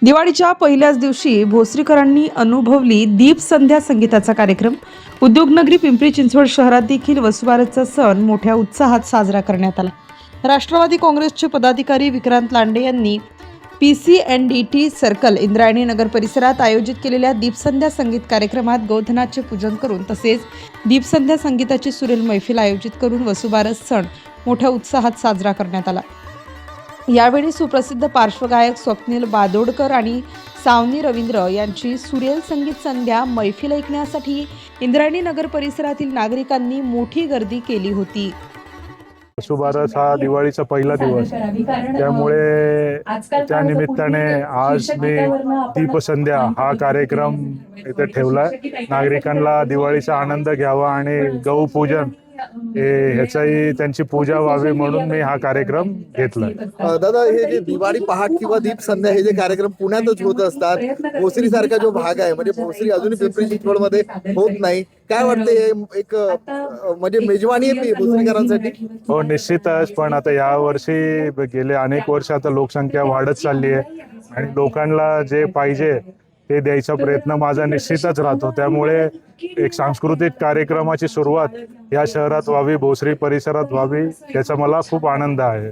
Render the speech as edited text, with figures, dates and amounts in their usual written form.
दिवाळीच्या पहिल्याच दिवशी भोसरीकरांनी अनुभवली दीप संध्या संगीताचा कार्यक्रम. उद्योगनगरी पिंपरी चिंचवड शहरात देखील वसुबारसचा सण मोठ्या उत्साहात साजरा करण्यात आला. राष्ट्रवादी काँग्रेसचे पदाधिकारी विक्रांत लांडे यांनी PCNDT सर्कल इंद्रायणी नगर परिसरात आयोजित केलेल्या दीपसंध्या संगीत कार्यक्रमात गौधनाचे पूजन करून तसेच दीपसंध्या संगीताची सुरेल मैफिल आयोजित करून वसुबारस सण मोठ्या उत्साहात साजरा करण्यात आला. यावेळी सुप्रसिद्ध पार्श्वगायक स्वप्नील बादोडकर आणि सावनी रवींद्र यांची सुरेल संगीत संध्या मैफिल ऐकण्यासाठी इंद्रायणी नगर परिसरातील नागरिकांनी मोठी गर्दी केली होती. वसुबारस हा दिवाळीचा पहिला दिवस, त्यामुळे त्या निमित्ताने आज मी दीपसंध्या हा कार्यक्रम इथे ठेवलाय. नागरिकांना दिवाळीचा आनंद घ्यावा आणि गौपूजन ह्याचाही त्यांची पूजा व्हावी म्हणून मी हा कार्यक्रम घेतलाय. दादा, हे जे दिवाळी पहाट किंवा दीप संध्या हे जे कार्यक्रम पुण्यातच होत असतात, भोसरी सारखा जो भाग आहे म्हणजे भोसरी अजूनही पिंपरी चिंचवड मध्ये होत नाही, काय वाटतं हे एक म्हणजे मेजवानी आहे भोसरीकरांसाठी? हो, निश्चितच. पण आता या वर्षी गेले अनेक वर्ष आता लोकसंख्या वाढत चालली आहे आणि लोकांना जे पाहिजे ते द्यायचा प्रयत्न माझा निश्चितच राहतो. त्यामुळे एक सांस्कृतिक कार्यक्रमाची सुरुवात या शहरात व्हावी, भोसरी परिसरात व्हावी, याचा मला खूप आनंद आहे.